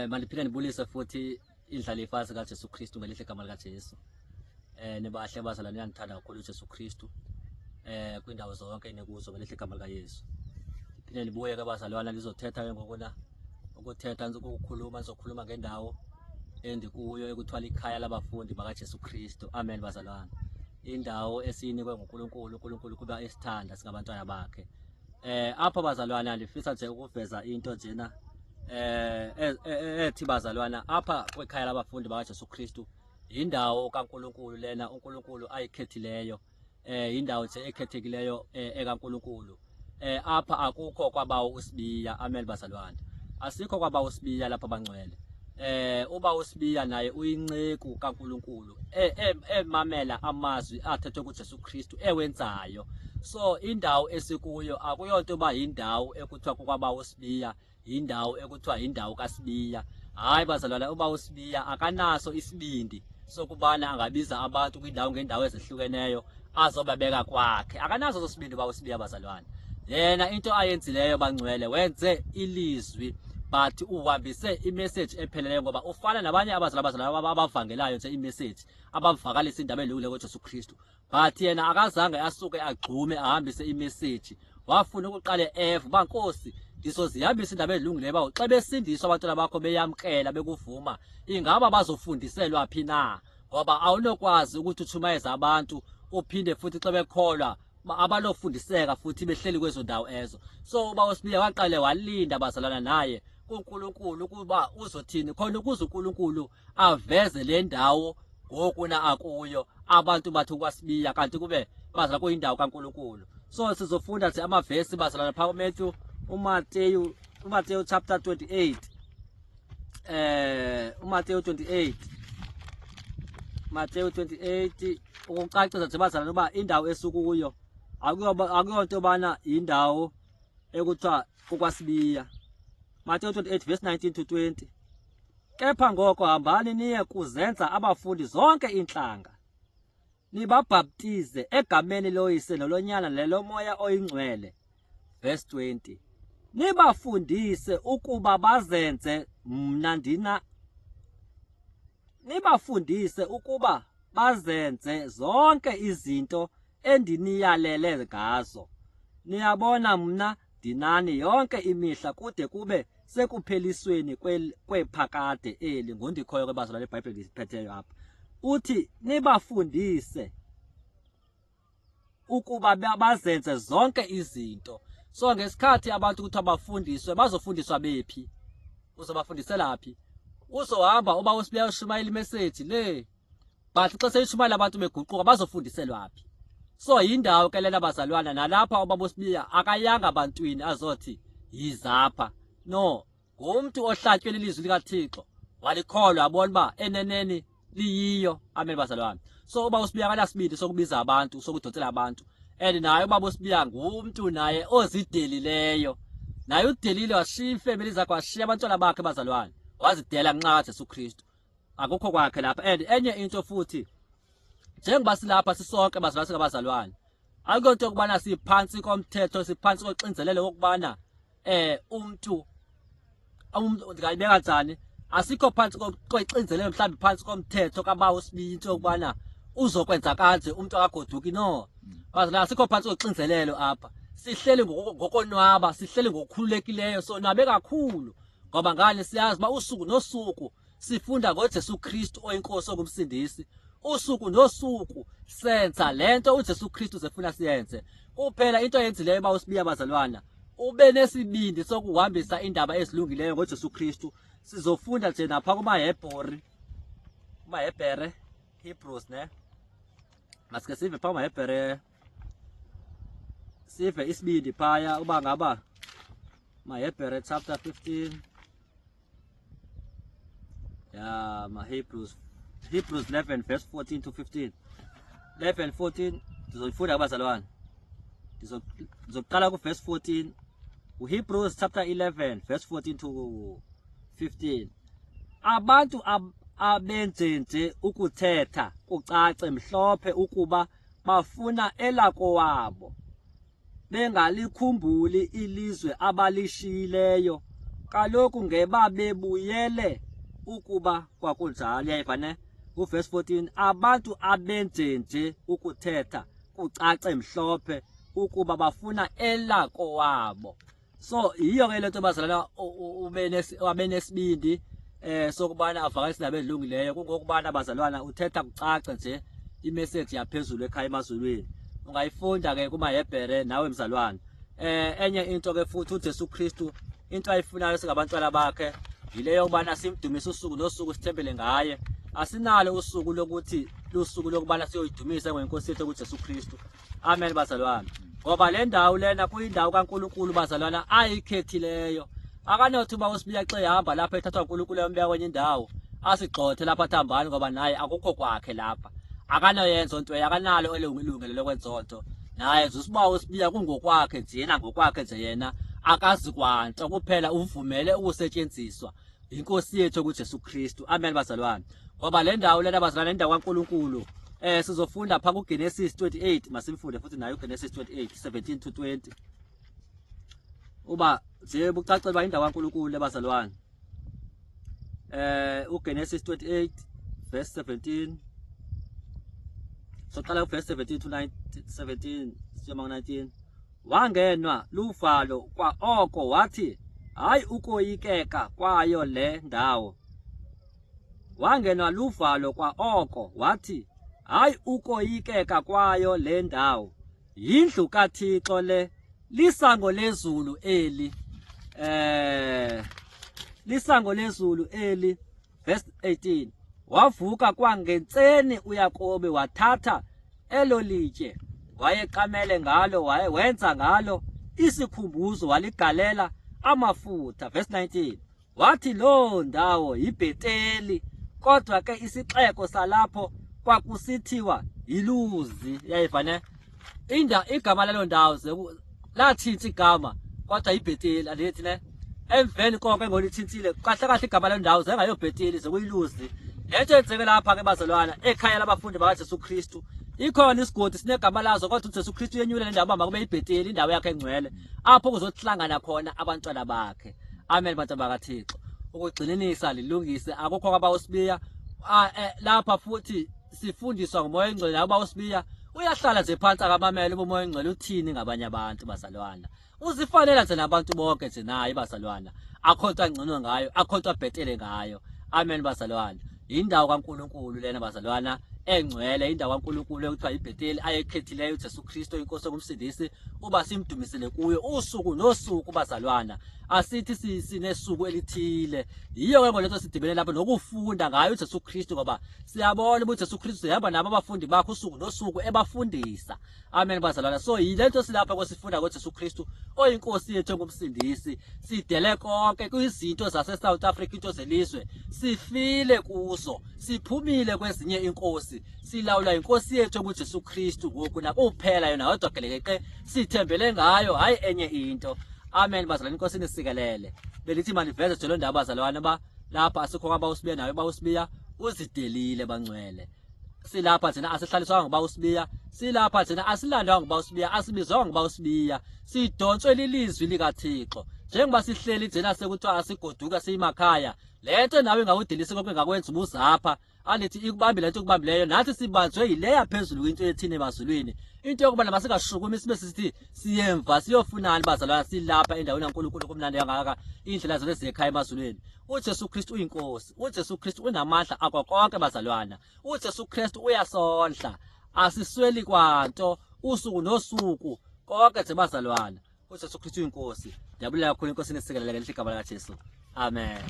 Mandiphinde ndibulise futhi indlalifazi kaJesu Kristu ngelihle igama likaJesu. Nibahle bazalwane yandithanda kakhulu uJesu Kristu. Kwindawo zonke enikuzo ngelihle igama likaYesu. Phinde nibuye ke bazalwane ndizothetha ke ngokuna ukuthetha ukukhuluma nizokhuluma ngendawo endikuyo ekuthiwa ikhaya labafundi bakaJesu Kristu. Amen bazalwane. Indawo esiyinikwe nguNkulunkulu kuba esithanda singabantwana bakhe. Apha bazalwane andifisa nje ukuveza into njena ethi bazalwana apha kwekhaya labafundi bakaJesu Kristu indawo kaNkulunkulu lena uNkulunkulu ayikhethileyo, indawo nje ekhethekileyo ekaNkulunkulu. Apha akukho kwabawo usibiya. Amen bazalwane. Asikho kwabawo usibiya lapha bangcwele. Uba usibiya naye uyinceku kaNkulunkulu emamela amazwi athethwe kuJesu Kristu ewenzayo. So indawo esikuyo akuyonto ba yindawo ekuthiwa kwabawo usibiya, indawo ekuthiwa indawo kaSibiya. Hayi bazalwana, uba uSibiya akanaso isibindi sokubana angabiza abantu kwindawo ngendawo ezihlukeneyo azobabeka kwakhe. Akanaso sosibindi uba uSibiya bazalwana. Yena into ayenzileyo bangcwele wenze ilizwi but uhambise imessage epheleleyo, ngoba ufana nabanye abazalwane abavangelayo nje imessage abavakalisa indaba elungile kuJesu Kristu, but yena akazange asuke agxume ahambise imessage. Wafuna ukuqale uba Nkosi ndizozihambisa indaba ezilungileyo bawo xa besindiswa abantwana bakho beyamkela bekuvuma, ingaba bazofundiselwa phi na? Ngoba awunokwazi ukuthi utshumayeza abantu uphinde futhi xa bekholwa abalofundiseka futhi behleli kwezo ndawo ezo. So uba uSibiya waqale walinda bazalana naye kuNkulunkulu ukuba uzothini khona ukuze uNkulunkulu aveze le ndawo ngokuna akuyo abantu bathi kwaSibiya kanti kube bazala kuyindawo kaNkulunkulu. So sizofunda nje amavesi bazalana phaa uMateyu chapter 28. uMateyu 28. Mateyu 28 ukucacisa nje bazalana uba indawo esikuyo akuyonto bana indawo ekuthiwa kukwasibiya. Mateyu 28 verse 19 to 20. Kepha ngoko hambani niye kuzenza abafundi zonke inhlanga, nibabhaptize egameni loYise nolonyana neloMoya oyingcwele. Verse 20. Nibafundise ukuba bazenze zonke izinto endiniyalele ngazo. Niyabona mna ndinani yonke imihla kude kube sekuphelisweni kwephakade eli. Ngundikhoyo kwebazalwane leBhayibhile ndisiphetheyo apha. Uthi nibafundise ukuba bazenze zonke izinto. So ngesikhathi abantu ukuthi abafundiswe bazofundiswa bephi? Uzobafundisela phi? Uzohamba uba uSibiya ushumayela imessage le, but xa seyishumayela abantu beguquka bazofundiselwa phi? So yindawo ke lena bazalwana, nalapha ubaba uSibiya akayanga bantwini azothi yizapha. No, ngumntu ohlatywe ilizwi likaThixo walikholwa abona uba eneneni liyiyo. Amen bazalwane. So uba uSibiya akanasibindi sokubiza abantu sokudotsela abantu, and naye ubaba uSibiya ngumntu naye ozidelileyo. Naye udelile washiya ifamily zakhe washiya abantwana bakhe bazalwane, wazidela ngenxa kaJesu Kristu. Akukho kwakhe lapha. And enye into futhi, njengoba silapha sisonke bazalwane singabazalwane, akuyonto ukubana siphansi komthetho, siphansi koxinzelelo wokubana umuntu ndingayibeka njani, asikho phansi koxinzelelo mhlawumbe phansi komthetho kabawo uSibiya into yokubana uzokwenza kanje umuntu akagoduki. No bazalwane, asikho phansi koxinzelelo apha. Sihleli ngokonwaba, sihleli ngokukhululekileyo, sonwabe kakhulu ngoba ngani siyazi uba usuku nosuku sifunda ngoJesu Kristu oyinkosi ongumsindisi. Usuku nosuku senza lento uJesu Kristu zefuna siyenze. Kuphela into eyenzileyo uba uSibiya bazalwana ube nesibindi sokuhambisa indaba ezilungileyo ngoJesu Kristu. Sizofunda nje napha kumaHebhere, Hebrews ne. Masike sive phaa kumaHebhere, sive isibindi phaya uba ngaba maHebhere chapter 15. Hebrews 11 verse 14 to 15. 11:14 ndizofunda abazalwane. Ndizoqala ku verse 14. uHebrews chapter 11 verse 14 to 15. Abantu abenjenje ukuthetha kucace mhlophe ukuba bafuna elakowabo, bengalikhumbuli ilizwe abalishiyileyo kaloku ngeba bebuyele ukuba kwakunjalo. Uyayiva ne? Uverse 14, abantu abenze nje ukuthetha kucace mhlophe ukuba bafuna elako wabo. So yiyo ke lento bazalwana ube nesibindi sokubana avakalise indaba ezilungileyo, kungokubana bazalwana uthetha kucace nje imessage yaphezulu ekhaya emazulwini. Ungayifunda ke kumaHebhere nawe mzalwana. Enye into ke futhi uJesu Kristu into ayifunayo singabantwana bakhe yileyo ukubana simdumise usuku nosuku sithembele ngaye. Asinalo usuku lokuthi lusuku lokubana siyoyidumisa ngenkosi yethu kuJesu Kristu. Amen bazalwana. Ngoba le ndawo lena kuyindawo kaNkulunkulu bazalwana ayikhethileyo. Akanothi uba uSibiya xa ehamba lapha ethathwa uNkulunkulu embeka kwenye indawo asigxothe lapha thambani ngoba naye akukho kwakhe lapha. Akanoyenza into akanalo elungilungelo lokwenza into. Naye usibawa uSibiya kungokwakhe nje yena ngokwakhe nje yena akazi kwanto kuphela uvumele ukusetshenziswa inkosi yethu kuJesu Kristu. Amen bazalwane. Ngoba le ndawo lena bazalwane indawo kaNkulunkulu. Sizofunda pha kuGenesis 28, masimfunde futhi nayo uGenesis 28 17 to 20. Uba nje bucacile ba indawo kaNkulunkulu lebazalwane. uGenesis 28 verse 17. Soqala uverse 17 to 17 siyoma 19. Wangenwa luvalo kwa oko wathi hayi ukoyikeka kwayo le ndawo. Wangenwa luvalo kwa oko wathi hayi ukoyikeka kwayo le ndawo. Yindlu kaThixo le, lisango lezulu eli. Lisango lezulu eli. Verse 18. Wavuka kwangentseni uYakobe wathatha elo litye wayeqamele ngalo wenza ngalo isikhumbuzo waligalela amafutha. Verse 19. Wathi lo ndawo yiBheteli, kodwa ke isixeko salapho kwakusithiwa yiLuzi. Yayiva ne? Igama lelo ndawo latshintsha igama kodwa yiBheteli andithi ne? Emveni konke ngolitshintshile kahle kahle igama lelo ndawo zengayobheteli zekuyiLuzi. Lento yenzeke lapha ke bazalwana ekhaya labafundi bakaJesu Kristu. Ikhona isigodi sinegama lazo kodwa uJesu Kristu yenyule le ndawo makube yiBheteli indawo yakhe engcwele apho kuzohlangana khona abantwana bakhe. Amen bantu bakaThixo. Ukugxininisa lilungise akukho kwabawoSibiya. Lapha futhi sifundiswa ngumoya engcwele nabawoSibiya uyahlala nje phansi akamamele umoya engcwele uthini ngabanye abantu bazalwana. Uzifanele nje nabantu bonke nje naye bazalwana. Akho nto angcono ngayo, akho nto abhetele ngayo. Amen bazalwana. Indawo kaNkulunkulu lena bazalwana engcwele, indawo kaNkulunkulu ekuthiwa yiBheteli ayekhethileyo uJesu Kristu inkosi ngumsindisi uba simdumisele kuyo usuku nosuku bazalwana. Asithi sinesuku elithile. Yiyo ke ngolento sidibene lapha nokufunda ngayo uJesu Kristu ngoba siyabona ukuthi uJesu Kristu ehamba nabo abafundi bakhe usuku nosuku ebafundisa. Amen bazalwana. So yilento silapha kwesifunda ngoJesu Kristu oyinkosi yethu ngumsindisi. Sidele konke kuyizinto zase South Africa into zelizwe. Sifile kuzo. Siphumile kwezinye inkosi. Silawula inkosi yethu nguJesu Kristu ngoku nakuphela yona yodwa geleke sithembele ngayo hayi enye into. Amen bazalwane inkosi nisikelele. Belithi maniveze nje lo ndaba bazalwane ba lapha asikho kwabawoSibiya nawe bawoSibiya uzidelile bangcwele. Silapha thina asihlaliswa ngobawoSibiya, silapha thina asilandwa ngobawoSibiya, asibizwa ngobawoSibiya. Sidonswe lilizwi likaThixo. Njengoba sihleli thina sekuthiwa asigoduka siyimakhaya. Lento nawe ngawudelisi konke ngakwenza ubuzapha. Alithi ikubambi lento ukubambileyo nathi sibanjwe yileya phezulu into ethini emazulwini. Into yokubana masingashukumi sibe sithi siyemva siyofunani bazalwana silapha endaweni kaNkulunkulu kumnandi kangaka indlela zona ezekhaya emazulwini. uJesu Kristu uyinkosi. uJesu Kristu unamandla akho konke bazalwana. uJesu Kristu uyasondla. Asisweli kwanto usuku nosuku konke nje bazalwana. uJesu Kristu uyinkosi. Ndiyabulela kakhulu inkosi nesikelele ngelihle igama likaJesu. Amen.